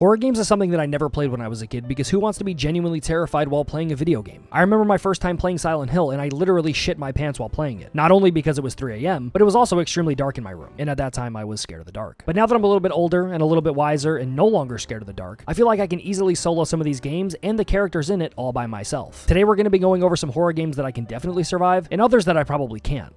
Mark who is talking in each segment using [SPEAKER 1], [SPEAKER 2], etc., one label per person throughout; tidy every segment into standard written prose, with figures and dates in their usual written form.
[SPEAKER 1] Horror games is something that I never played when I was a kid because who wants to be genuinely terrified while playing a video game? I remember my first time playing Silent Hill and I literally shit my pants while playing it. Not only because it was 3 a.m., but it was also extremely dark in my room. And at that time, I was scared of the dark. But now that I'm a little bit older and a little bit wiser and no longer scared of the dark, I feel like I can easily solo some of these games and the characters in it all by myself. Today, we're going to be going over some horror games that I can definitely survive and others that I probably can't.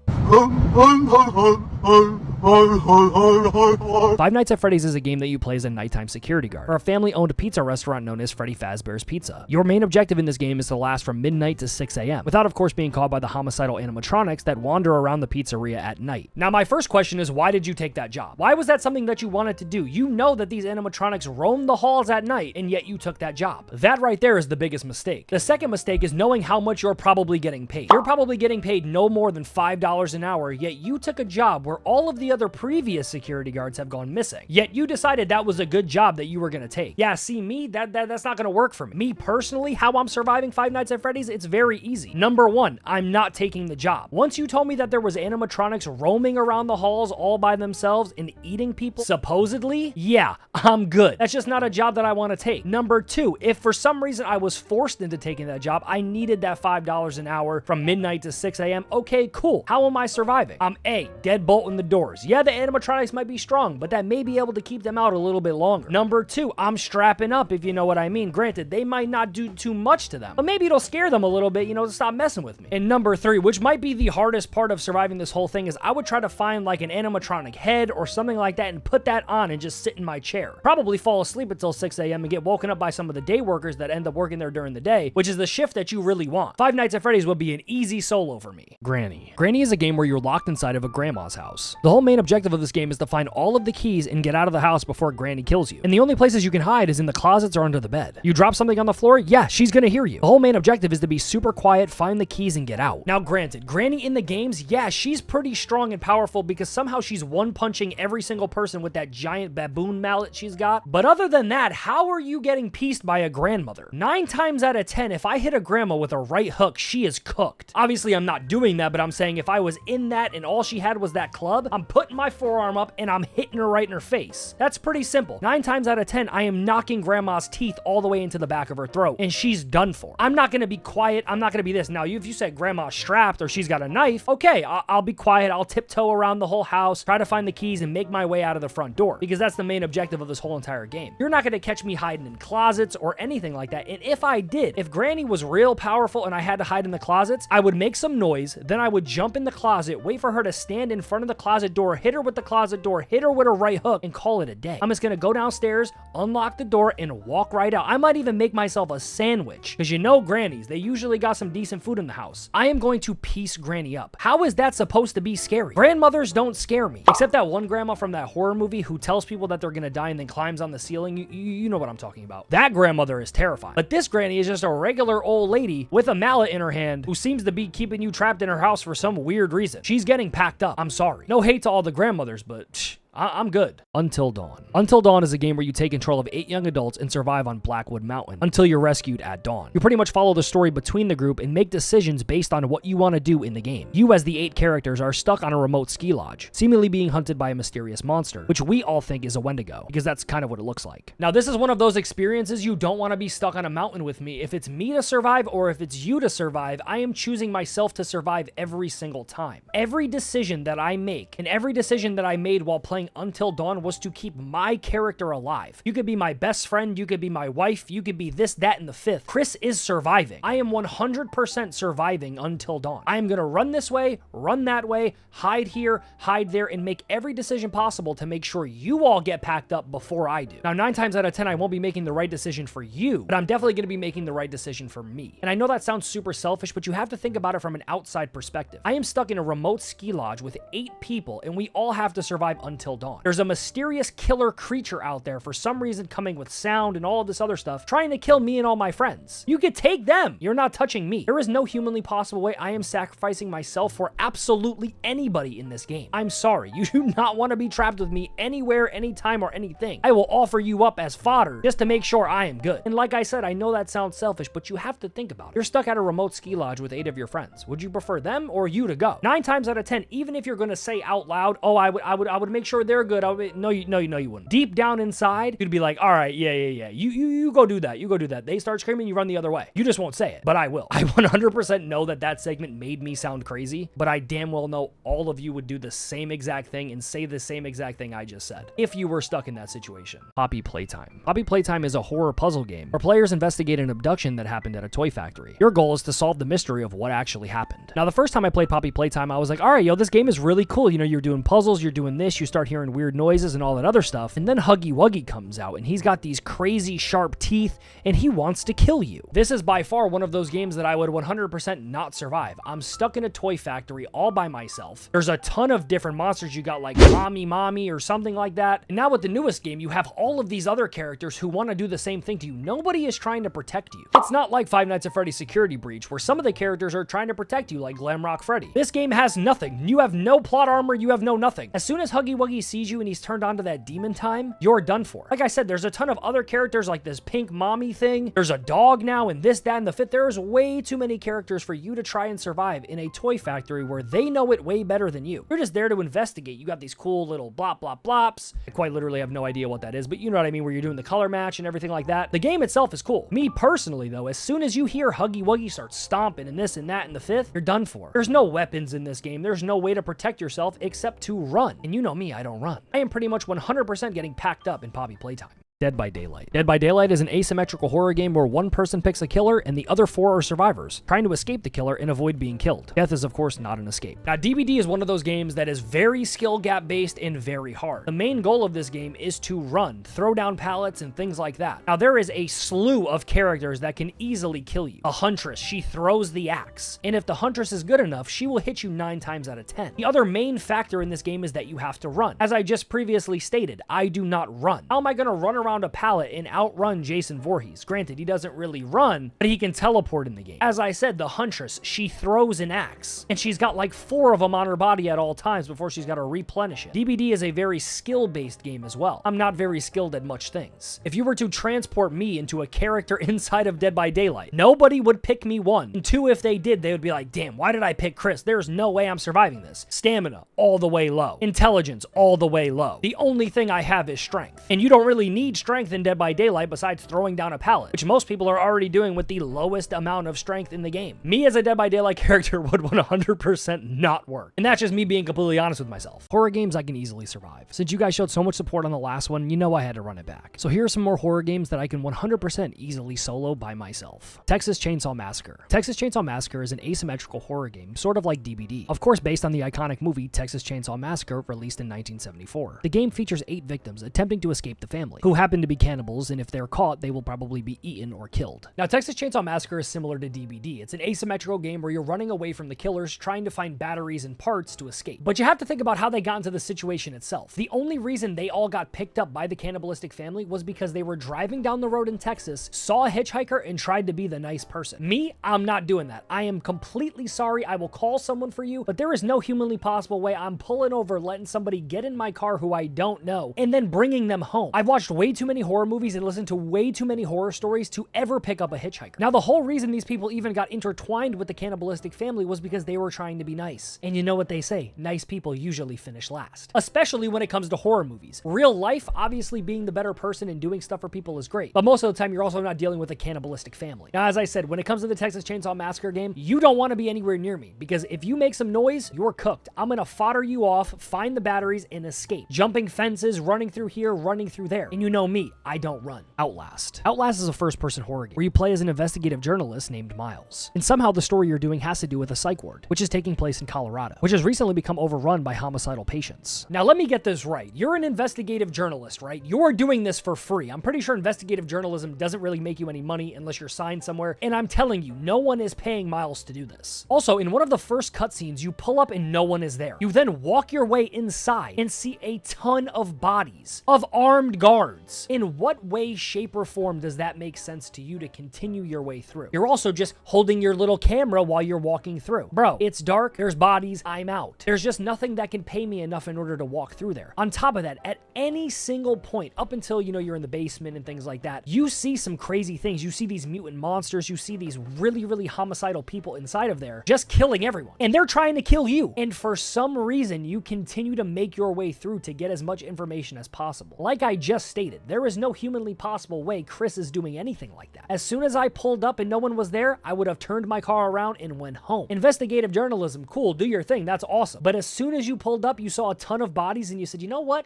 [SPEAKER 1] Five Nights at Freddy's is a game that you play as a nighttime security guard for a family-owned pizza restaurant known as Freddy Fazbear's Pizza. Your main objective in this game is to last from midnight to 6 a.m., without of course being caught by the homicidal animatronics that wander around the pizzeria at night. Now my first question is, why did you take that job? Why was that something that you wanted to do? You know that these animatronics roam the halls at night, and yet you took that job. That right there is the biggest mistake. The second mistake is knowing how much you're probably getting paid. You're probably getting paid no more than $5 an hour, yet you took a job where all of the other previous security guards have gone missing. Yet you decided that was a good job that you were gonna take. Yeah, see me, that's not gonna work for me. Me personally, how I'm surviving Five Nights at Freddy's, it's very easy. Number one, I'm not taking the job. Once you told me that there was animatronics roaming around the halls all by themselves and eating people, supposedly, yeah, I'm good. That's just not a job that I want to take. Number two, if for some reason I was forced into taking that job, I needed that $5 an hour from midnight to 6 a.m. Okay, cool. How am I surviving? I'm A, deadbolting the doors. Yeah, the animatronics might be strong, but that may be able to keep them out a little bit longer. Number two, I'm strapping up, if you know what I mean. Granted, they might not do too much to them, but maybe it'll scare them a little bit, to stop messing with me. And number three, which might be the hardest part of surviving this whole thing, is I would try to find like an animatronic head or something like that and put that on and just sit in my chair. Probably fall asleep until 6 a.m. and get woken up by some of the day workers that end up working there during the day, which is the shift that you really want. Five Nights at Freddy's would be an easy solo for me. Granny. Granny is a game where you're locked inside of a grandma's house. The whole main objective of this game is to find all of the keys and get out of the house before Granny kills you. And the only places you can hide is in the closets or under the bed. You drop something on the floor, yeah, she's gonna hear you. The whole main objective is to be super quiet, find the keys, and get out. Now granted, Granny in the games, yeah, she's pretty strong and powerful because somehow she's one-punching every single person with that giant baboon mallet she's got. But other than that, how are you getting pieced by a grandmother? 9 times out of 10, if I hit a grandma with a right hook, she is cooked. Obviously, I'm not doing that, but I'm saying if I was in that and all she had was that club, I'm putting my forearm up and I'm hitting her right in her face. That's pretty simple. 9 times out of 10, I am knocking grandma's teeth all the way into the back of her throat, and she's done for. I'm not gonna be quiet. I'm not gonna be this. Now, if you said grandma's strapped or she's got a knife, okay, I'll be quiet. I'll tiptoe around the whole house, try to find the keys, and make my way out of the front door, because that's the main objective of this whole entire game. You're not gonna catch me hiding in closets or anything like that, and if I did, if Granny was real powerful and I had to hide in the closets, I would make some noise, then I would jump in the closet, wait for her to stand in front of the closet door, hit her with the closet door, hit her with a right hook, and call it a day. I'm just gonna go downstairs, unlock the door, and walk right out. I might even make myself a sandwich, because grannies, they usually got some decent food in the house. I am going to piece Granny up. How is that supposed to be scary? Grandmothers don't scare me, except that one grandma from that horror movie who tells people that they're gonna die and then climbs on the ceiling. You know what I'm talking about. That grandmother is terrifying. But this Granny is just a regular old lady with a mallet in her hand who seems to be keeping you trapped in her house for some weird reason. She's getting packed up. I'm sorry. No hate to all the grandmothers, but I'm good. Until Dawn. Until Dawn is a game where you take control of 8 young adults and survive on Blackwood Mountain until you're rescued at dawn. You pretty much follow the story between the group and make decisions based on what you want to do in the game. You, as the 8 characters, are stuck on a remote ski lodge, seemingly being hunted by a mysterious monster, which we all think is a Wendigo, because that's kind of what it looks like. Now, this is one of those experiences you don't want to be stuck on a mountain with me. If it's me to survive or if it's you to survive, I am choosing myself to survive every single time. Every decision that I make, and every decision that I made while playing Until Dawn, was to keep my character alive. You could be my best friend, you could be my wife, you could be this, that, and the fifth. Chris is surviving. I am 100% surviving Until Dawn. I am gonna run this way, run that way, hide here, hide there, and make every decision possible to make sure you all get packed up before I do. Now, 9 times out of 10, I won't be making the right decision for you, but I'm definitely gonna be making the right decision for me. And I know that sounds super selfish, but you have to think about it from an outside perspective. I am stuck in a remote ski lodge with 8 people, and we all have to survive Until Dawn. There's a mysterious killer creature out there for some reason, coming with sound and all of this other stuff, trying to kill me and all my friends. You could take them. You're not touching me. There is no humanly possible way I am sacrificing myself for absolutely anybody in this game. I'm sorry. You do not want to be trapped with me anywhere, anytime, or anything. I will offer you up as fodder just to make sure I am good. And like I said, I know that sounds selfish, but you have to think about it. You're stuck at a remote ski lodge with 8 of your friends. Would you prefer them or you to go? 9 times out of 10, even if you're going to say out loud, oh, I would make sure sure they're good. No, you wouldn't. Deep down inside, you'd be like, all right, yeah. You go do that. You go do that. They start screaming, you run the other way. You just won't say it, but I will. I 100% know that segment made me sound crazy, but I damn well know all of you would do the same exact thing and say the same exact thing I just said if you were stuck in that situation. Poppy Playtime. Poppy Playtime is a horror puzzle game where players investigate an abduction that happened at a toy factory. Your goal is to solve the mystery of what actually happened. Now, the first time I played Poppy Playtime, I was like, all right, yo, this game is really cool. You know, you're doing puzzles, you're doing this, you start hearing weird noises and all that other stuff. And then Huggy Wuggy comes out and he's got these crazy sharp teeth and he wants to kill you. This is by far one of those games that I would 100% not survive. I'm stuck in a toy factory all by myself. There's a ton of different monsters. You got like Mommy or something like that. And now with the newest game, you have all of these other characters who want to do the same thing to you. Nobody is trying to protect you. It's not like Five Nights at Freddy's Security Breach, where some of the characters are trying to protect you, like Glamrock Freddy. This game has nothing. You have no plot armor, you have no nothing. As soon as Huggy Wuggy sees you and he's turned on to that demon time, you're done for. Like I said, there's a ton of other characters like this pink mommy thing. There's a dog now and this, that, and the fifth. There's way too many characters for you to try and survive in a toy factory where they know it way better than you. You're just there to investigate. You got these cool little blop, blop, blops. I quite literally have no idea what that is, but you know what I mean, where you're doing the color match and everything like that. The game itself is cool. Me personally, though, as soon as you hear Huggy Wuggy start stomping and this and that and the fifth, you're done for. There's no weapons in this game. There's no way to protect yourself except to run. And you know me, I don't run. I am pretty much 100% getting packed up in Poppy Playtime. Dead by Daylight. Dead by Daylight is an asymmetrical horror game where one person picks a killer and the other 4 are survivors, trying to escape the killer and avoid being killed. Death is, of course, not an escape. Now, DBD is one of those games that is very skill gap based and very hard. The main goal of this game is to run, throw down pallets, and things like that. Now, there is a slew of characters that can easily kill you. A huntress, she throws the axe, and if the huntress is good enough, she will hit you 9 times out of 10. The other main factor in this game is that you have to run. As I just previously stated, I do not run. How am I going to run around a pallet and outrun Jason Voorhees? Granted, he doesn't really run, but he can teleport in the game. As I said, the huntress, she throws an axe, and she's got like 4 of them on her body at all times before she's got to replenish it. DBD is a very skill-based game as well. I'm not very skilled at much things. If you were to transport me into a character inside of Dead by Daylight, nobody would pick me 1. And 2, if they did, they would be like, damn, why did I pick Chris? There's no way I'm surviving this. Stamina, all the way low. Intelligence, all the way low. The only thing I have is strength. And you don't really need strength in Dead by Daylight besides throwing down a pallet, which most people are already doing with the lowest amount of strength in the game. Me as a Dead by Daylight character would 100% not work. And that's just me being completely honest with myself. Horror games I can easily survive. Since you guys showed so much support on the last one, you know I had to run it back. So here are some more horror games that I can 100% easily solo by myself. Texas Chainsaw Massacre. Texas Chainsaw Massacre is an asymmetrical horror game, sort of like DBD. Of course, based on the iconic movie Texas Chainsaw Massacre, released in 1974. The game features 8 victims attempting to escape the family, who happen to be cannibals, and if they're caught, they will probably be eaten or killed. Now, Texas Chainsaw Massacre is similar to DBD. It's an asymmetrical game where you're running away from the killers, trying to find batteries and parts to escape. But you have to think about how they got into the situation itself. The only reason they all got picked up by the cannibalistic family was because they were driving down the road in Texas, saw a hitchhiker, and tried to be the nice person. Me, I'm not doing that. I am completely sorry. I will call someone for you, but there is no humanly possible way I'm pulling over, letting somebody get in my car who I don't know, and then bringing them home. I've watched way too many horror movies and listened to way too many horror stories to ever pick up a hitchhiker. Now, the whole reason these people even got intertwined with the cannibalistic family was because they were trying to be nice. And you know what they say, nice people usually finish last. Especially when it comes to horror movies. Real life, obviously being the better person and doing stuff for people is great, but most of the time you're also not dealing with a cannibalistic family. Now, as I said, when it comes to the Texas Chainsaw Massacre game, you don't want to be anywhere near me, because if you make some noise, you're cooked. I'm gonna fodder you off, find the batteries, and escape. Jumping fences, running through here, running through there. And you know me, I don't run. Outlast. Outlast is a first-person horror game where you play as an investigative journalist named Miles. And somehow the story you're doing has to do with a psych ward, which is taking place in Colorado, which has recently become overrun by homicidal patients. Now, let me get this right. You're an investigative journalist, right? You're doing this for free. I'm pretty sure investigative journalism doesn't really make you any money unless you're signed somewhere, and I'm telling you, no one is paying Miles to do this. Also, in one of the first cutscenes, you pull up and no one is there. You then walk your way inside and see a ton of bodies of armed guards. woods. In what way, shape, or form does that make sense to you to continue your way through? You're also just holding your little camera while you're walking through. Bro, it's dark, there's bodies, I'm out. There's just nothing that can pay me enough in order to walk through there. On top of that, at any single point, up until, you know, you're in the basement and things like that, you see some crazy things. You see these mutant monsters, you see these really, really homicidal people inside of there, just killing everyone. And they're trying to kill you. And for some reason, you continue to make your way through to get as much information as possible. Like I just stated, there is no humanly possible way Chris is doing anything like that. As soon as I pulled up and no one was there, I would have turned my car around and went home. Investigative journalism, cool, do your thing, that's awesome. But as soon as you pulled up, you saw a ton of bodies and you said, you know what?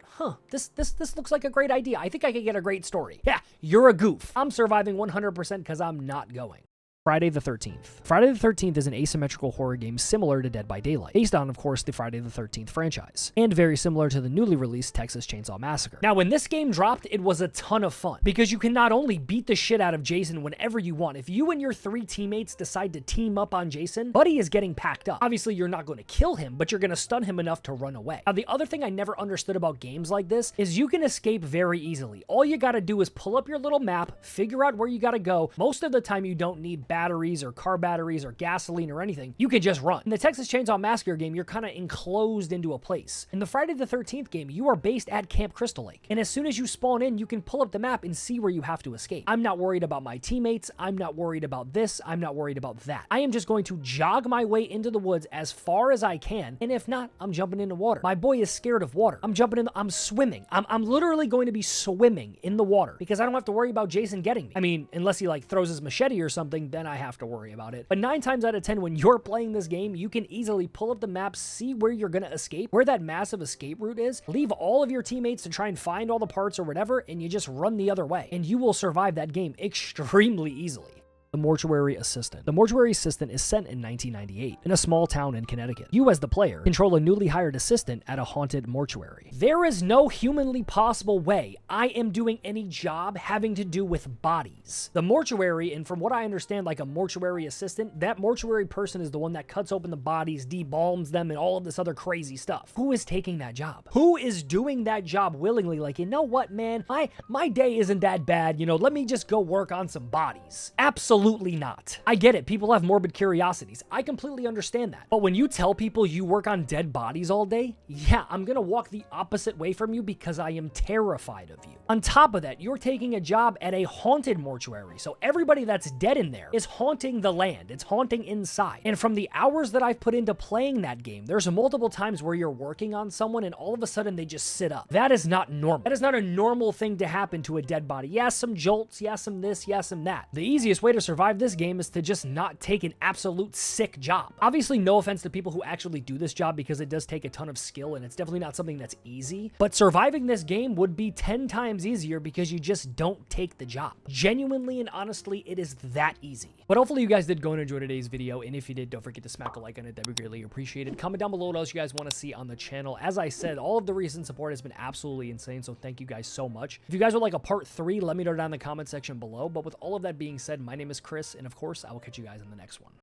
[SPEAKER 1] This looks like a great idea. I think I could get a great story. Yeah, you're a goof. I'm surviving 100% because I'm not going. Friday the 13th. Friday the 13th is an asymmetrical horror game similar to Dead by Daylight, based on, of course, the Friday the 13th franchise, and very similar to the newly released Texas Chainsaw Massacre. Now, when this game dropped, it was a ton of fun, because you can not only beat the shit out of Jason whenever you want. If you and your 3 teammates decide to team up on Jason, Buddy is getting packed up. Obviously, you're not going to kill him, but you're going to stun him enough to run away. Now, the other thing I never understood about games like this is you can escape very easily. All you got to do is pull up your little map, figure out where you got to go. Most of the time, you don't need batteries or car batteries or gasoline or anything. You can just run. In the Texas Chainsaw Massacre game, you're kind of enclosed into a place. In the Friday the 13th game, you are based at Camp Crystal Lake. And as soon as you spawn in, you can pull up the map and see where you have to escape. I'm not worried about my teammates. I'm not worried about this. I'm not worried about that. I am just going to jog my way into the woods as far as I can. And if not, I'm jumping into water. My boy is scared of water. I'm jumping in, I'm swimming. I'm literally going to be swimming in the water because I don't have to worry about Jason getting me. I mean, unless he like throws his machete or something, then I have to worry about it. But 9 times out of 10, when you're playing this game, you can easily pull up the map, see where you're going to escape, where that massive escape route is, leave all of your teammates to try and find all the parts or whatever, and you just run the other way. And you will survive that game extremely easily. The Mortuary Assistant. The Mortuary Assistant is set in 1998 in a small town in Connecticut. You, as the player, control a newly hired assistant at a haunted mortuary. There is no humanly possible way I am doing any job having to do with bodies. The mortuary, and from what I understand, like a mortuary assistant, that mortuary person is the one that cuts open the bodies, debalms them, and all of this other crazy stuff. Who is taking that job? Who is doing that job willingly? Like, you know what, man? My day isn't that bad. You know, let me just go work on some bodies. Absolutely not. I get it. People have morbid curiosities. I completely understand that. But when you tell people you work on dead bodies all day, yeah, I'm gonna walk the opposite way from you because I am terrified of you. On top of that, you're taking a job at a haunted mortuary. So everybody that's dead in there is haunting the land. It's haunting inside. And from the hours that I've put into playing that game, there's multiple times where you're working on someone and all of a sudden they just sit up. That is not normal. That is not a normal thing to happen to a dead body. Yeah, some jolts, yeah, some this, yeah, some that. The easiest way to survive this game is to just not take an absolute sick job. Obviously, no offense to people who actually do this job because it does take a ton of skill and it's definitely not something that's easy, but surviving this game would be 10 times easier because you just don't take the job. Genuinely and honestly, it is that easy. But hopefully you guys did go and enjoy today's video, and if you did, don't forget to smack a like on it. That'd be greatly appreciated. Comment down below what else you guys want to see on the channel. As I said, all of the recent support has been absolutely insane, so thank you guys so much. If you guys would like a part 3, let me know down in the comment section below. But with all of that being said, my name is Chris, and of course, I will catch you guys in the next one.